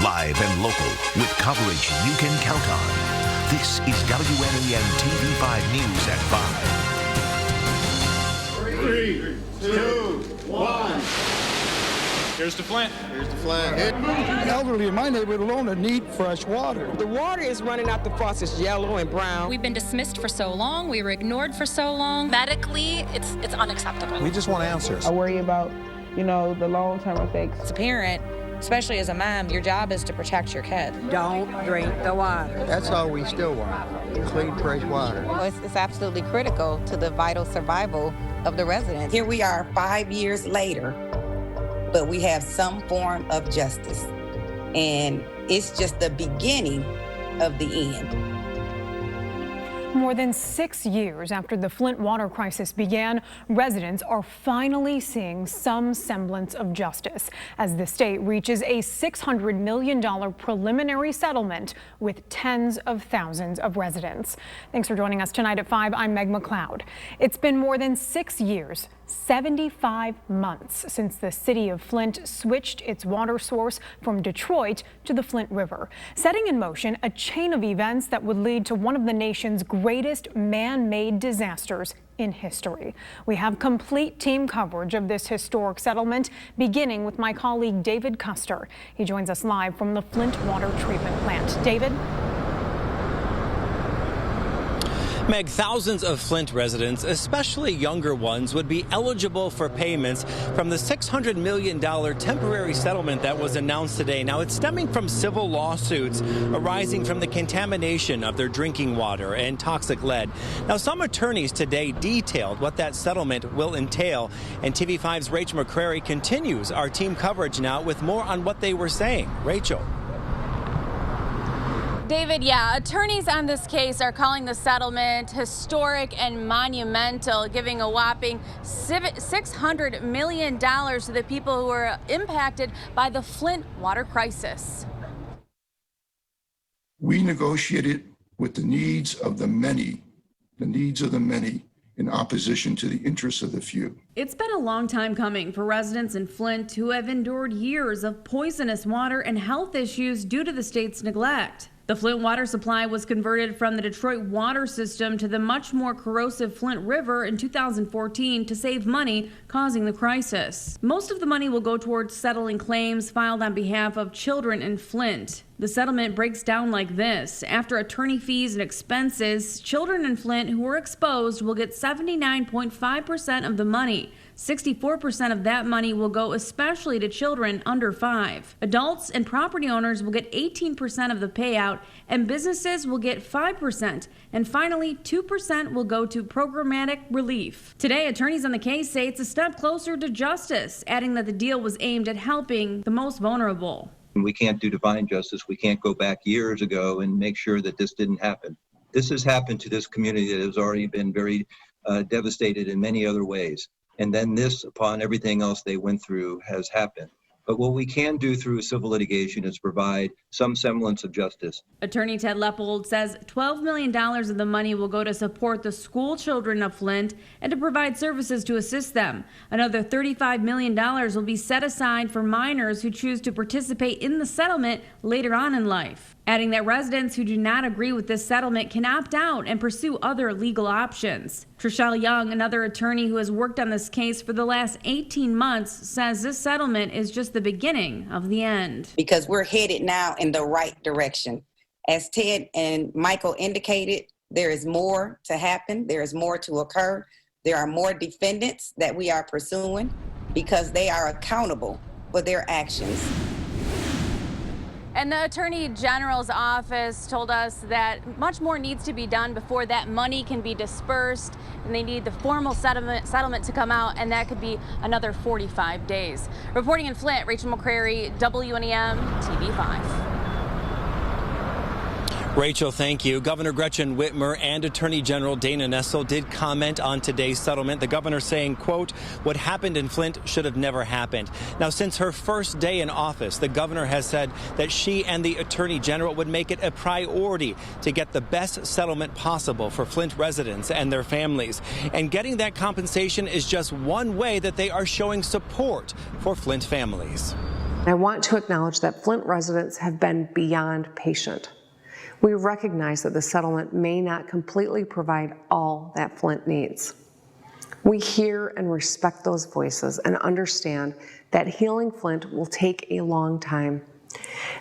Live and local with coverage you can count on. This is WNEM TV5 News at 5. 3, 2, 1. Here's to Flint. Here's to Flint. Elderly in my neighborhood alone that need fresh water. The water is running out the faucets yellow and brown. We've been dismissed for so long. We were ignored for so long. Medically, it's unacceptable. We just want answers. I worry about, the long-term effects. As a parent, especially as a mom, your job is to protect your kid. Don't drink the water. That's all we still want, clean, fresh water. Well, it's absolutely critical to the vital survival of the residents. Here we are 5 years later, but we have some form of justice. And it's just the beginning of the end. More than 6 years after the Flint water crisis began, residents are finally seeing some semblance of justice as the state reaches a $600 million preliminary settlement with tens of thousands of residents. Thanks for joining us tonight at 5. I'm Meg McLeod. It's been more than 6 years, 75 months since the city of Flint switched its water source from Detroit to the Flint River, setting in motion a chain of events that would lead to one of the nation's greatest man-made disasters in history. We have complete team coverage of this historic settlement, beginning with my colleague David Custer. He joins us live from the Flint Water Treatment Plant. David? Meg, thousands of Flint residents, especially younger ones, would be eligible for payments from the $600 million temporary settlement that was announced today. Now, it's stemming from civil lawsuits arising from the contamination of their drinking water and toxic lead. Now, some attorneys today detailed what that settlement will entail, and TV5's Rachel McCrary continues our team coverage now with more on what they were saying. Rachel. David, yeah, attorneys on this case are calling the settlement historic and monumental, giving a whopping $600 million to the people who were impacted by the Flint water crisis. We negotiated with the needs of the many, in opposition to the interests of the few. It's been a long time coming for residents in Flint who have endured years of poisonous water and health issues due to the state's neglect. The Flint water supply was converted from the Detroit water system to the much more corrosive Flint River in 2014 to save money, causing the crisis. Most of the money will go towards settling claims filed on behalf of children in Flint. The settlement breaks down like this. After attorney fees and expenses, children in Flint who were exposed will get 79.5% of the money. 64% of that money will go especially to children under 5. Adults and property owners will get 18% of the payout, and businesses will get 5%. And finally, 2% will go to programmatic relief. Today, attorneys on the case say it's a step closer to justice, adding that the deal was aimed at helping the most vulnerable. We can't do divine justice. We can't go back years ago and make sure that this didn't happen. This has happened to this community that has already been very devastated in many other ways. And then this, upon everything else they went through, has happened. But what we can do through civil litigation is provide some semblance of justice. Attorney Ted Leppold says $12 million of the money will go to support the school children of Flint and to provide services to assist them. Another $35 million will be set aside for minors who choose to participate in the settlement later on in life, adding that residents who do not agree with this settlement can opt out and pursue other legal options. Trishelle Young, another attorney who has worked on this case for the last 18 months, says this settlement is just the beginning of the end. Because we're headed now in the right direction. As Ted and Michael indicated, there is more to happen. There is more to occur. There are more defendants that we are pursuing because they are accountable for their actions. And the Attorney General's office told us that much more needs to be done before that money can be dispersed, and they need the formal settlement to come out, and that could be another 45 days. Reporting in Flint, Rachel McCrary, WNEM, TV5. Rachel, thank you. Governor Gretchen Whitmer and Attorney General Dana Nessel did comment on today's settlement. The governor saying, quote, "What happened in Flint should have never happened." Now, since her first day in office, the governor has said that she and the Attorney General would make it a priority to get the best settlement possible for Flint residents and their families. And getting that compensation is just one way that they are showing support for Flint families. I want to acknowledge that Flint residents have been beyond patient. We recognize that the settlement may not completely provide all that Flint needs. We hear and respect those voices and understand that healing Flint will take a long time.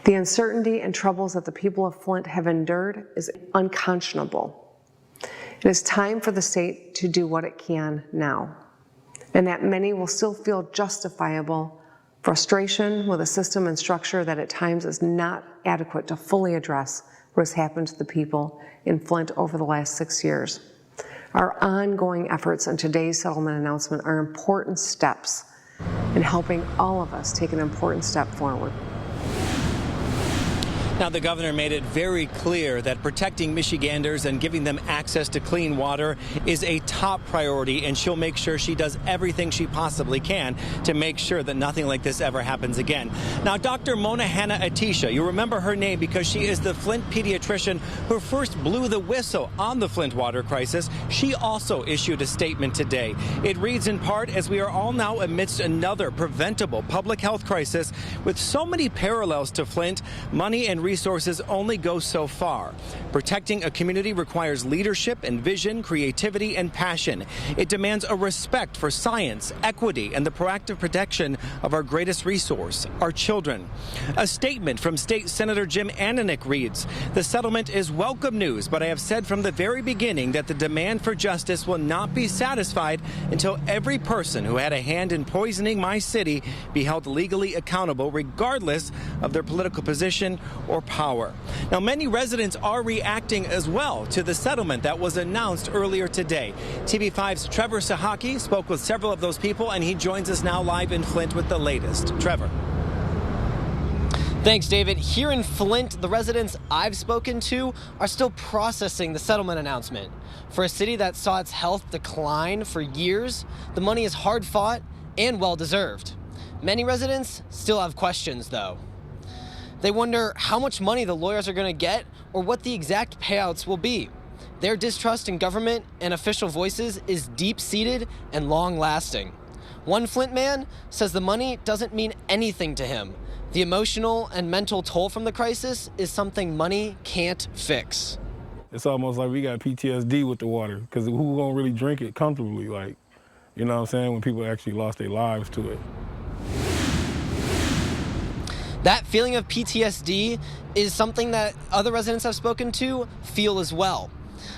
The uncertainty and troubles that the people of Flint have endured is unconscionable. It is time for the state to do what it can now, and that many will still feel justifiable frustration with a system and structure that at times is not adequate to fully address what has happened to the people in Flint over the last 6 years. Our ongoing efforts in today's settlement announcement are important steps in helping all of us take an important step forward. Now, the governor made it very clear that protecting Michiganders and giving them access to clean water is a top priority, and she'll make sure she does everything she possibly can to make sure that nothing like this ever happens again. Now, Dr. Mona Hanna-Attisha, you remember her name because she is the Flint pediatrician who first blew the whistle on the Flint water crisis. She also issued a statement today. It reads in part, as we are all now amidst another preventable public health crisis with so many parallels to Flint, money and resources only go so far. Protecting a community requires leadership and vision, creativity and passion. It demands a respect for science, equity, and the proactive protection of our greatest resource, our children. A statement from State Senator Jim Ananich reads, "The settlement is welcome news, but I have said from the very beginning that the demand for justice will not be satisfied until every person who had a hand in poisoning my city be held legally accountable, regardless of their political position or power." Now, many residents are reacting as well to the settlement that was announced earlier today. TV5's Trevor Sahaki spoke with several of those people, and he joins us now live in Flint with the latest. Trevor. Thanks, David. Here in Flint, the residents I've spoken to are still processing the settlement announcement. For a city that saw its health decline for years, the money is hard fought and well-deserved. Many residents still have questions, though. They wonder how much money the lawyers are going to get or what the exact payouts will be. Their distrust in government and official voices is deep-seated and long-lasting. One Flint man says the money doesn't mean anything to him. The emotional and mental toll from the crisis is something money can't fix. It's almost like we got PTSD with the water, because who gonna really drink it comfortably, like, you know what I'm saying, when people actually lost their lives to it. That feeling of PTSD is something that other residents I've spoken to feel as well.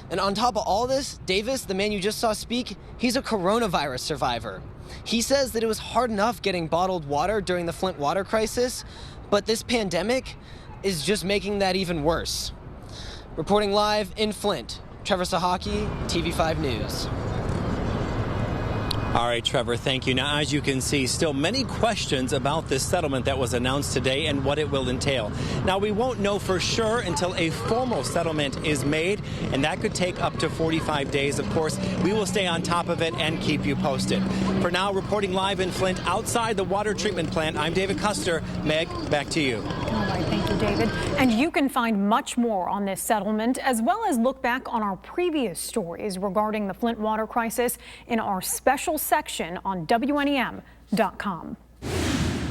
And on top of all this, Davis, the man you just saw speak, he's a coronavirus survivor. He says that it was hard enough getting bottled water during the Flint water crisis, but this pandemic is just making that even worse. Reporting live in Flint, Trevor Sahaki, TV5 News. All right, Trevor, thank you. Now, as you can see, still many questions about this settlement that was announced today and what it will entail. Now, we won't know for sure until a formal settlement is made, and that could take up to 45 days. Of course, we will stay on top of it and keep you posted. For now, reporting live in Flint outside the water treatment plant, I'm David Custer. Meg, back to you. All right, thank you, David. And you can find much more on this settlement, as well as look back on our previous stories regarding the Flint water crisis in our special section on WNEM.com.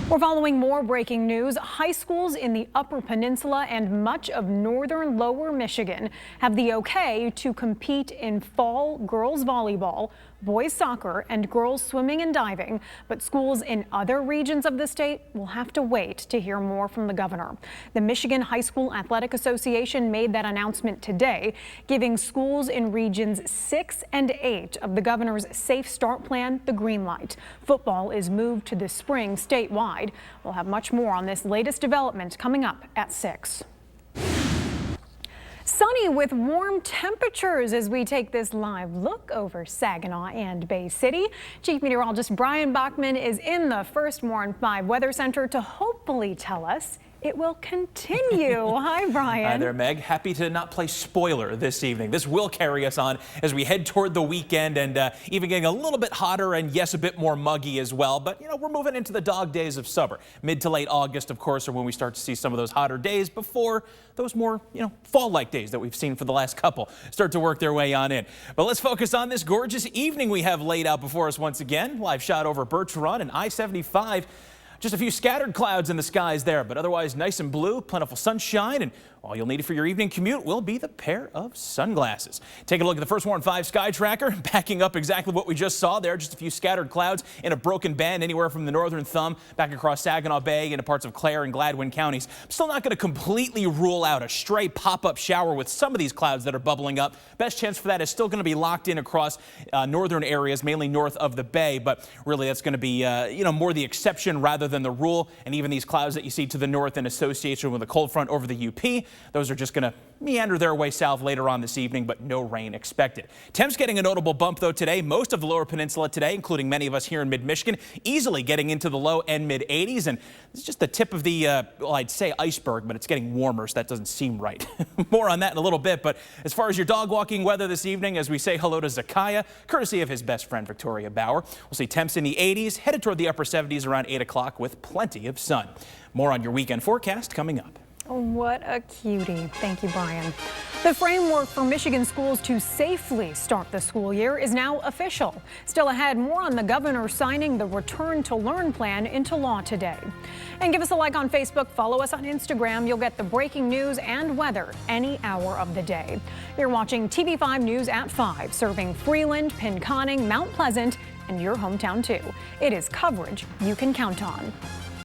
We're following more breaking news. High schools in the Upper Peninsula and much of northern Lower Michigan have the okay to compete in fall girls volleyball, boys soccer, and girls swimming and diving, but schools in other regions of the state will have to wait to hear more from the governor. The Michigan High School Athletic Association made that announcement today, giving schools in regions 6 and 8 of the governor's Safe Start plan the green light. Football is moved to the spring statewide. We'll have much more on this latest development coming up at 6. Sunny with warm temperatures as we take this live look over Saginaw and Bay City. Chief Meteorologist Brian Bachman is in the First Warren 5 Weather Center to hopefully tell us it will continue. Hi, Brian. Hi there, Meg. Happy to not play spoiler this evening. This will carry us on as we head toward the weekend and even getting a little bit hotter and, yes, a bit more muggy as well. But, you know, we're moving into the dog days of summer. Mid to late August, of course, are when we start to see some of those hotter days before those more, fall-like days that we've seen for the last couple start to work their way on in. But let's focus on this gorgeous evening we have laid out before us once again. Live shot over Birch Run and I-75. Just a few scattered clouds in the skies there, but otherwise nice and blue, plentiful sunshine, and all you'll need for your evening commute will be the pair of sunglasses. Take a look at the First Warn 5 Sky Tracker, backing up exactly what we just saw there. Just a few scattered clouds in a broken band anywhere from the northern thumb back across Saginaw Bay into parts of Clare and Gladwin counties. I'm still not going to completely rule out a stray pop-up shower with some of these clouds that are bubbling up. Best chance for that is still going to be locked in across northern areas, mainly north of the bay, but really that's going to be more the exception rather than the rule. And even these clouds that you see to the north in association with a cold front over the UP, those are just going to meander their way south later on this evening, but no rain expected. Temps getting a notable bump, though, today. Most of the lower peninsula today, including many of us here in mid-Michigan, easily getting into the low and mid-80s. And this is just the tip of the, well, I'd say iceberg, but it's getting warmer, so that doesn't seem right. More on that in a little bit. But as far as your dog walking weather this evening, as we say hello to Zakiah, courtesy of his best friend, Victoria Bauer, we'll see temps in the 80s, headed toward the upper 70s around 8 o'clock with plenty of sun. More on your weekend forecast coming up. What a cutie. Thank you, Brian. The framework for Michigan schools to safely start the school year is now official. Still ahead, more on the governor signing the Return to Learn plan into law today. And give us a like on Facebook, follow us on Instagram. You'll get the breaking news and weather any hour of the day. You're watching TV5 News at 5, serving Freeland, Pinconning, Mount Pleasant, and your hometown too. It is coverage you can count on.